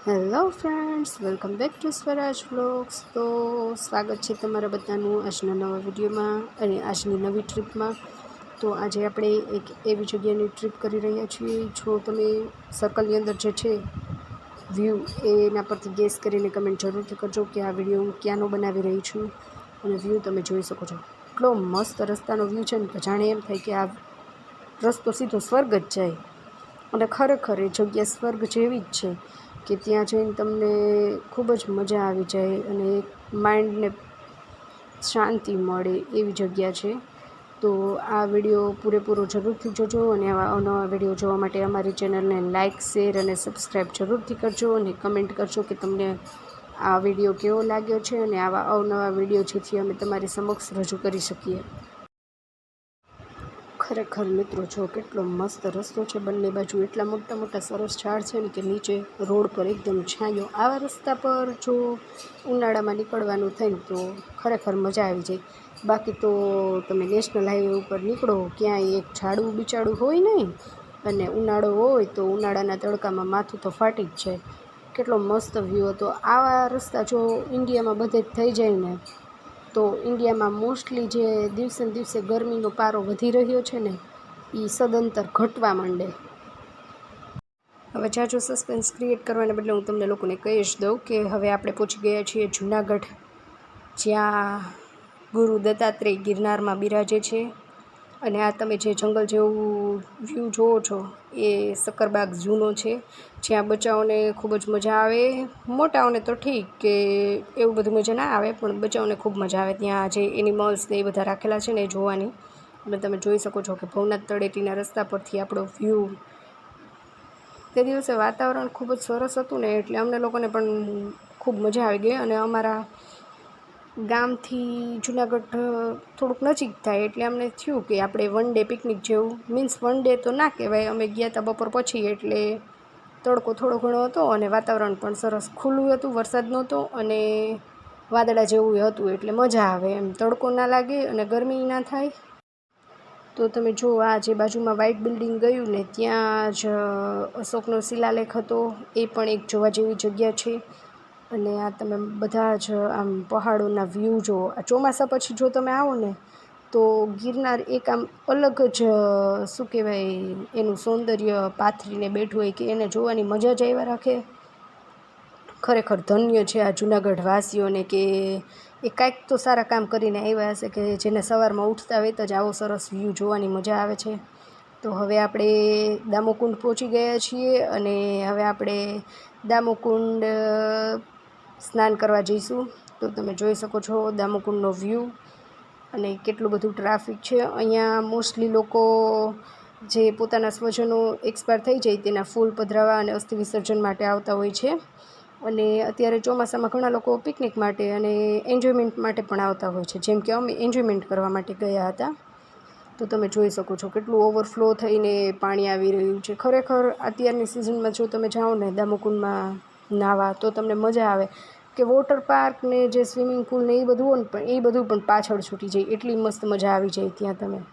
Hello friends, welcome back to Swaraj vlogs. તો સ્વાગત છે તમારા બધાનું આજના નવા વિડીયોમાં અને આજની નવી ટ્રીપમાં. તો આજે આપણે એક એવી જગ્યાની ટ્રીપ કરી રહ્યા છીએ. જો તમે સર્કલની અંદર જે છે વ્યૂ એના પરથી ગેસ કરીને કમેન્ટ જરૂરથી કરજો કે આ વિડીયો હું ક્યાંનો બનાવી રહી છું. અને વ્યૂ તમે જોઈ શકો છો, એટલો મસ્ત રસ્તાનો વ્યૂ છે ને કે જાણે એમ થાય કે આ રસ્તો સીધો સ્વર્ગ જ જાય. અને ખરેખર એ જગ્યા સ્વર્ગ જેવી જ છે કે ત્યાં જઈને તમને ખૂબ જ મજા આવી જાય અને એક માઇન્ડને શાંતિ મળે એવી જગ્યા છે. તો આ વિડીયો પૂરેપૂરો જરૂરથી જોજો અને આવા અવનવા વિડીયો જોવા માટે અમારી ચેનલને લાઇક, શેર અને સબસ્ક્રાઈબ જરૂરથી કરજો અને કમેન્ટ કરજો કે તમને આ વિડીયો કેવો લાગ્યો છે અને આવા અવનવા વિડીયો જેથી અમે તમારી સમક્ષ રજૂ કરી શકીએ. ખરેખર મિત્રો, જો કેટલો મસ્ત રસ્તો છે, બંને બાજુ એટલા મોટા મોટા સરસ ઝાડ છે ને કે નીચે રોડ પર એકદમ છાંયો. આવા રસ્તા પર જો ઉનાળામાં નીકળવાનું થાય ને તો ખરેખર મજા આવી જાય. બાકી તો તમે નેશનલ હાઈવે ઉપર નીકળો, ક્યાંય એક ઝાડું બિચાડું હોય નહીં અને ઉનાળો હોય તો ઉનાળાના તડકામાં માથું તો ફાટી જ જાય. કેટલો મસ્ત વ્યૂ હતો. આવા રસ્તા જો ઇન્ડિયામાં બધે જ થઈ જાય ને તો ઇન્ડિયામાં મોસ્ટલી જે દિવસે ને દિવસે ગરમીનો પારો વધી રહ્યો છે ને એ સદંતર ઘટવા માંડે. હવે જાજો સસ્પેન્સ ક્રિએટ કરવાને બદલે હું તમને લોકોને કહી જ દઉં કે હવે આપણે પહોંચી ગયા છીએ જૂનાગઢ, જ્યાં ગુરુ દત્તાત્રેય ગિરનારમાં બિરાજે છે. અને આ તમે જે જંગલ જેવું વ્યૂ જોવો છો એ સક્કરબાગ ઝૂનો છે, જ્યાં બચ્ચાઓને ખૂબ જ મજા આવે. મોટાઓને તો ઠીક કે એવું બધું મજા ના આવે, પણ બચ્ચાઓને ખૂબ મજા આવે. ત્યાં જે એનિમલ્સ ને એ બધા રાખેલા છે ને એ જોવાની. અને તમે જોઈ શકો છો કે ભવનાથ તળેટીના રસ્તા પરથી આપણો વ્યૂ. તે દિવસે વાતાવરણ ખૂબ જ સરસ હતું ને એટલે અમને લોકોને પણ ખૂબ મજા આવી ગઈ. અને અમારા ગામથી જુનાગઢ થોડુંક નજીક થાય એટલે અમને થયું કે આપણે વન ડે પિકનિક જેવું, મીન્સ વન ડે તો ના કહેવાય, અમે ગયા હતા બપોર પછી એટલે તડકો થોડો ઘણો હતો અને વાતાવરણ પણ સરસ ખુલ્લું હતું, વરસાદ નહોતો અને વાદળા જેવું હતું એટલે મજા આવે એમ, તડકો ના લાગે અને ગરમી ના થાય. તો તમે જુઓ, આ જે બાજુમાં વ્હાઇટ બિલ્ડિંગ ગયું ને ત્યાં જ અશોકનો શિલાલેખ હતો, એ પણ એક જોવા જેવી જગ્યા છે. અને આ તમે બધા જ આમ પહાડોના વ્યૂ જુઓ. આ ચોમાસા પછી જો તમે આવો ને તો ગિરનાર એક આમ અલગ જ શું કહેવાય એનું સૌંદર્ય પાથરીને બેઠું હોય કે એને જોવાની મજા જ આવ્યા રાખે. ખરેખર ધન્ય છે આ જૂનાગઢ વાસીઓને કે એ કાંઈક તો સારા કામ કરીને આવ્યા હશે કે જેને સવારમાં ઉઠતા વેત જ આવો સરસ વ્યૂ જોવાની મજા આવે છે. તો હવે આપણે દામોકુંડ પહોંચી ગયા છીએ અને હવે આપણે દામોકુંડ સ્નાન કરવા જઈશું. તો તમે જોઈ શકો છો દામોકુંડનો વ્યૂ અને કેટલું બધું ટ્રાફિક છે અહીંયા. મોસ્ટલી લોકો જે પોતાના સ્વજનો એક્સપાયર થઈ જાય તેના ફૂલ પધરાવવા અને અસ્થિ વિસર્જન માટે આવતા હોય છે. અને અત્યારે ચોમાસામાં ઘણા લોકો પિકનિક માટે અને એન્જોયમેન્ટ માટે પણ આવતા હોય છે, જેમ કે અમે એન્જોયમેન્ટ કરવા માટે ગયા હતા. તો તમે જોઈ શકો છો કેટલું ઓવરફ્લો થઈને પાણી આવી રહ્યું છે. ખરેખર અત્યારની સિઝનમાં જો તમે જાઓ ને દામોકુંડમાં નાહવા તો તમને મજા આવે કે વોટર પાર્ક ને જે સ્વિમિંગ પુલ ને એ બધું હોય ને પણ એ બધું પણ પાછળ છૂટી જાય, એટલી મસ્ત મજા આવી જાય ત્યાં તમે.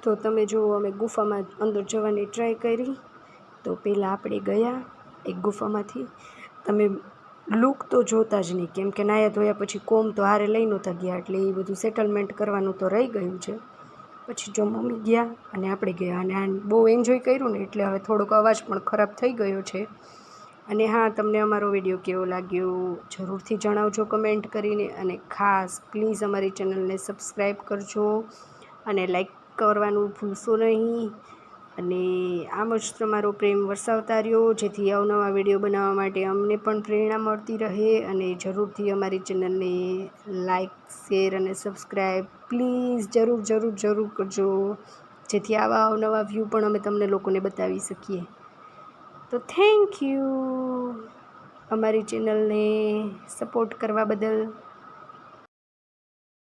તો તમે જુઓ અમે ગુફામાં અંદર જવાની ટ્રાય કરી. તો પહેલાં આપણે ગયા એક ગુફામાંથી. તમે લુક તો જોતા જ નહીં, કેમ કે નાહ્યા ધોયા પછી કોમ તો હારે લઈ નહોતા ગયા, એટલે એ બધું સેટલમેન્ટ કરવાનું તો રહી ગયું છે. પછી જો મમ્મી ગયા અને આપણે ગયા, અને આ બહુ એન્જોય કર્યું ને, એટલે હવે થોડોક અવાજ પણ ખરાબ થઈ ગયો છે. અને હા, તમને અમારો વિડીયો કેવો લાગ્યો જરૂરથી જણાવજો કમેન્ટ કરીને, અને ખાસ પ્લીઝ અમારી ચેનલને સબસ્ક્રાઈબ કરજો અને લાઈક કરવાનું ભૂલશો નહીં. અને આમ જ તમારો પ્રેમ વરસાવતા રહ્યો, જેથી અવનવા વિડીયો બનાવવા માટે અમને પણ પ્રેરણા મળતી રહે. અને જરૂરથી અમારી ચેનલને લાઈક, શેર અને સબસ્ક્રાઈબ પ્લીઝ જરૂર કરજો, જેથી આવા અવનવા વ્યૂ પણ અમે તમને લોકોને બતાવી શકીએ. તો થેન્ક યુ અમારી ચેનલને સપોર્ટ કરવા બદલ.